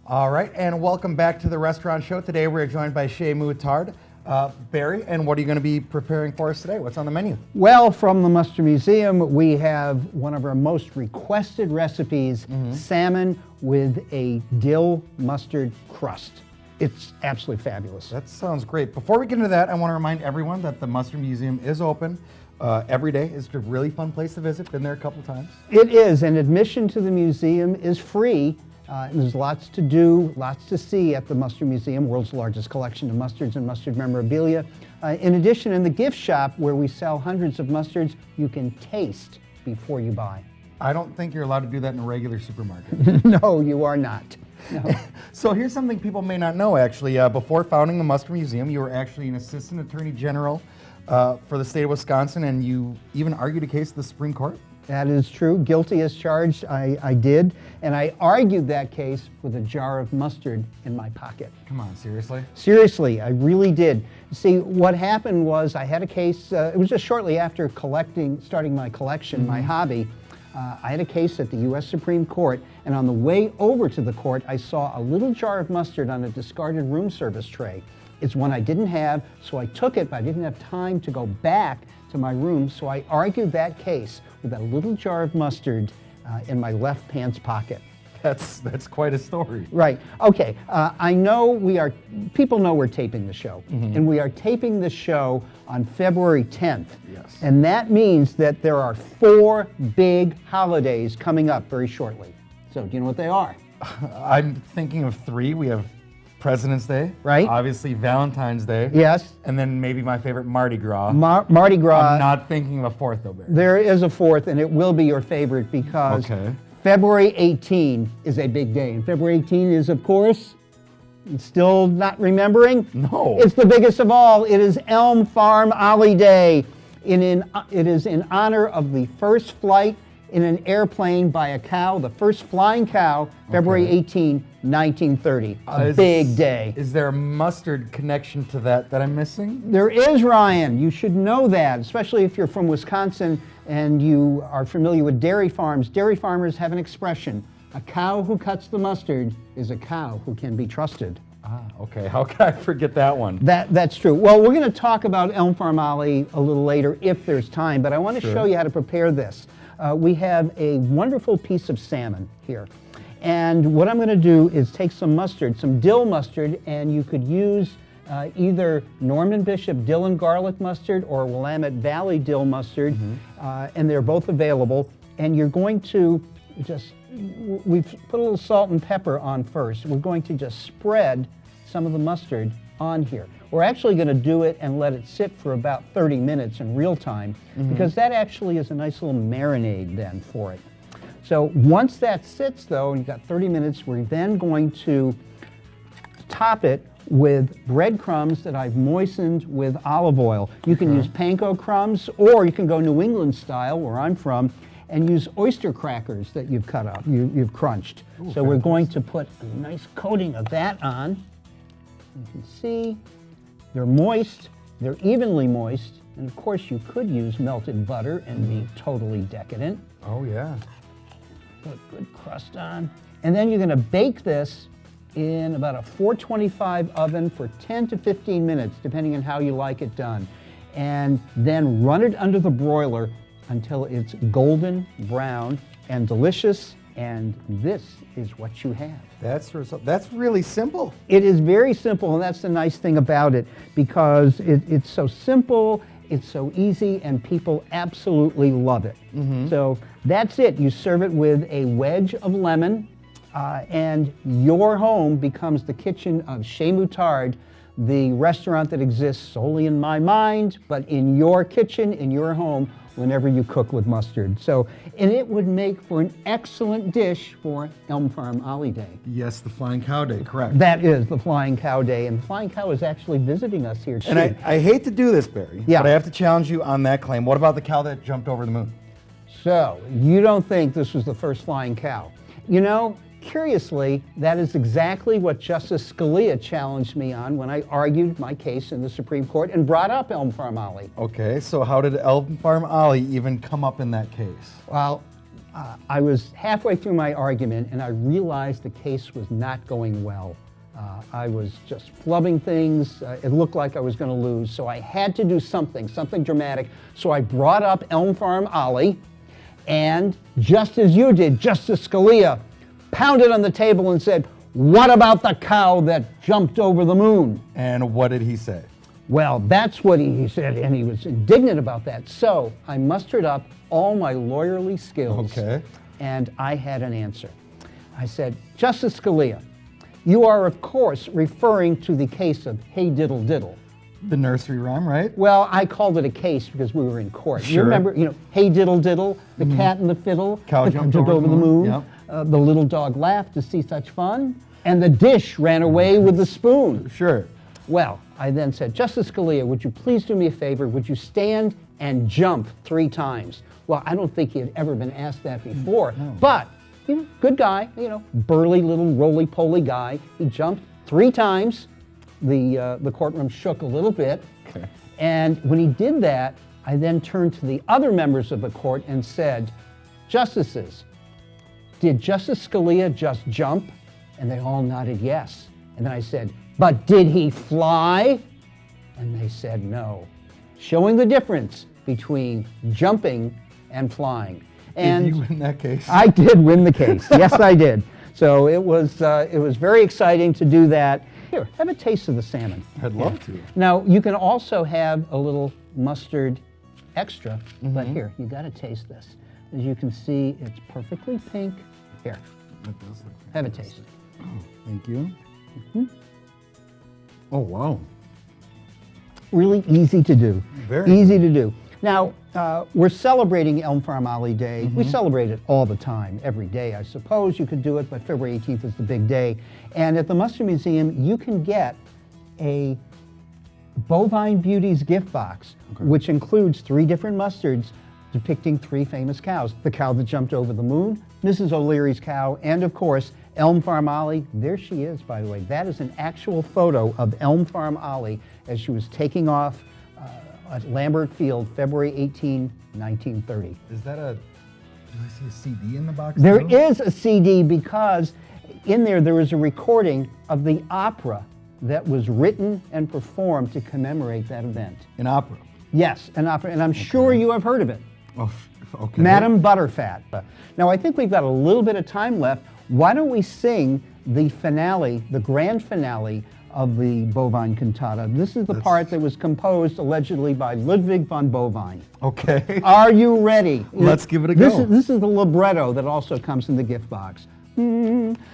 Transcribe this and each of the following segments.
All right, and welcome back to the restaurant show. Today we're joined by Chez Moutarde. Barry, and what are you going to be preparing for us today? What's on the menu? Well, from the Mustard Museum, we have one of our most requested recipes, salmon with a dill mustard crust. It's absolutely fabulous. That sounds great. Before we get into that, I want to remind everyone that the Mustard Museum is open every day. It's a really fun place to visit. Been there a couple times. It is, and admission to the museum is free. And there's lots to do, lots to see at the Mustard Museum, world's largest collection of mustards and mustard memorabilia. In addition, in the gift shop where we sell hundreds of mustards, you can taste before you buy. I don't think you're allowed to do that in a regular supermarket. No, you are not. No. So here's something people may not know, actually. Before founding the Mustard Museum, you were actually an assistant attorney general for the state of Wisconsin, and you even argued a case at the Supreme Court. That is true. Guilty as charged, I did. And I argued that case with a jar of mustard in my pocket. Come on, seriously? Seriously, I really did. See, what happened was I had a case, it was just shortly after starting my collection, my hobby. I had a case at the U.S. Supreme Court, and on the way over to the court, I saw a little jar of mustard on a discarded room service tray. It's one I didn't have, so I took it, but I didn't have time to go back to my room, so I argued that case with a little jar of mustard in my left pants pocket. That's quite a story. Right. Okay. I know people know we're taping the show, and we are taping the show on February 10th. Yes. And that means that there are 4 big holidays coming up very shortly. So, do you know what they are? I'm thinking of 3. We have President's Day. Right. Obviously Valentine's Day. Yes. And then maybe my favorite, Mardi Gras. Mardi Gras. I'm not thinking of a 4th though, Barry. There is a 4th, and it will be your favorite because February 18 is a big day. And February 18 is, of course, still not remembering? No. It's the biggest of all. It is Elm Farm Ollie Day. It is in honor of the first flight in an airplane by a cow, the first flying cow, February 18, 1930. A big day. Is there a mustard connection to that I'm missing? There is, Ryan. You should know that, especially if you're from Wisconsin and you are familiar with dairy farms. Dairy farmers have an expression: a cow who cuts the mustard is a cow who can be trusted. Ah, okay. How can I forget that one? That's true. Well, we're going to talk about Elm Farm Ollie a little later if there's time, but I want to show you how to prepare this. We have a wonderful piece of salmon here. And what I'm going to do is take some mustard, some dill mustard, and you could use either Norman Bishop dill and garlic mustard or Willamette Valley dill mustard, and they're both available. And you're going to we've put a little salt and pepper on first. We're going to just spread some of the mustard on here. We're actually going to do it and let it sit for about 30 minutes in real time, because that actually is a nice little marinade then for it. So once that sits though, and you've got 30 minutes, we're then going to top it with breadcrumbs that I've moistened with olive oil. You can use panko crumbs, or you can go New England style, where I'm from, and use oyster crackers that you've cut up, you've crunched. Ooh, so we're going to put a nice coating of that on. You can see they're moist, they're evenly moist, and of course you could use melted butter and be totally decadent. Oh yeah. Put a good crust on. And then you're going to bake this in about a 425 oven for 10 to 15 minutes, depending on how you like it done. And then run it under the broiler until it's golden brown and delicious, and this is what you have. That's really simple. It is very simple, and that's the nice thing about it, because it's so simple, it's so easy, and people absolutely love it. So that's it. You serve it with a wedge of lemon, and your home becomes the kitchen of Chez Moutarde, the restaurant that exists solely in my mind, but in your kitchen, in your home, whenever you cook with mustard. So, and it would make for an excellent dish for Elm Farm Ollie Day. Yes, the Flying Cow Day, correct. That is the Flying Cow Day, and the Flying Cow is actually visiting us here too. And I hate to do this, Barry, but I have to challenge you on that claim. What about the cow that jumped over the moon? So, you don't think this was the first flying cow? You know, curiously, that is exactly what Justice Scalia challenged me on when I argued my case in the Supreme Court and brought up Elm Farm Ollie. Okay, so how did Elm Farm Ollie even come up in that case? Well, I was halfway through my argument and I realized the case was not going well. I was just flubbing things. It looked like I was going to lose, so I had to do something dramatic. So I brought up Elm Farm Ollie, and just as you did, Justice Scalia pounded on the table and said, "What about the cow that jumped over the moon?" And what did he say? Well, that's what he said, and he was indignant about that. So I mustered up all my lawyerly skills, Okay. and I had an answer. I said, "Justice Scalia, you are, of course, referring to the case of Hey Diddle Diddle." The nursery rhyme, right? Well, I called it a case because we were in court. You Sure. remember, Hey Diddle Diddle, the cat and the fiddle, Cow the jumped over the moon. Yep. the little dog laughed to see such fun, and the dish ran away with the spoon. Sure. Well, I then said, "Justice Scalia, would you please do me a favor? Would you stand and jump 3 times?" Well, I don't think he had ever been asked that before, but good guy, burly little roly-poly guy. He jumped 3 times. The courtroom shook a little bit. Okay. And when he did that, I then turned to the other members of the court and said, "Justices, did Justice Scalia just jump?" And they all nodded yes. And then I said, "But did he fly?" And they said no, showing the difference between jumping and flying. And Did you win that case? I did win the case. Yes, I did. So it was very exciting to do that. Here, have a taste of the salmon. I'd love to. Now, you can also have a little mustard extra, but here, you got to taste this. As you can see, it's perfectly pink. Here, That does look have a taste. Thank you. Oh, wow. Really easy to do. Very easy to do. Now, we're celebrating Elm Farm Ollie Day. We celebrate it all the time, every day, I suppose. You could do it, but February 18th is the big day. And at the Mustard Museum, you can get a Bovine Beauties gift box, which includes 3 different mustards depicting 3 famous cows. The cow that jumped over the moon, Mrs. O'Leary's cow, and of course, Elm Farm Ollie. There she is, by the way. That is an actual photo of Elm Farm Ollie as she was taking off at Lambert Field, February 18, 1930. Is that do I see a CD in the box? There too? is a CD because in there was a recording of the opera that was written and performed to commemorate that event. An opera. Yes, an opera, and I'm sure you have heard of it. Oh, okay. Madam Butterfat. Now, I think we've got a little bit of time left. Why don't we sing the finale, the grand finale of the Bovine Cantata? This is the part that was composed allegedly by Ludwig von Bovine. Okay. Are you ready? Let's give it a go. This is the libretto that also comes in the gift box.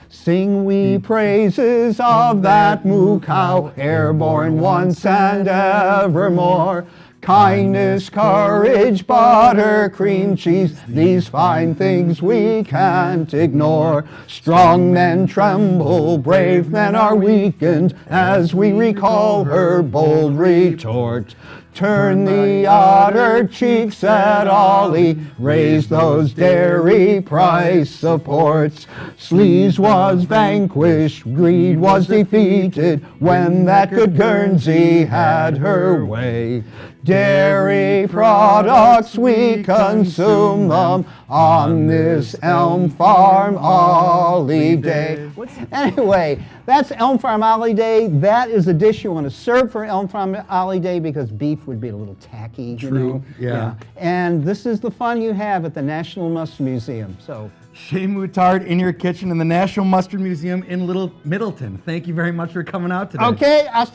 Sing we praises of that moo cow, airborne once and evermore. Kindness, courage, butter, cream cheese, these fine things we can't ignore. Strong men tremble, brave men are weakened, as we recall her bold retort. Turn the otter cheeks at Ollie, raise those dairy price supports. Sleaze was vanquished, greed was defeated, when that good Guernsey had her way. Dairy products, we consume them on this Elm Farm Ollie Day. Anyway, that's Elm Farm Ollie Day. That is a dish you want to serve for Elm Farm Ollie Day because beef would be a little tacky. True, yeah. And this is the fun you have at the National Mustard Museum. So, Shane Moutard in your kitchen in the National Mustard Museum in Little Middleton. Thank you very much for coming out today. okay, I'll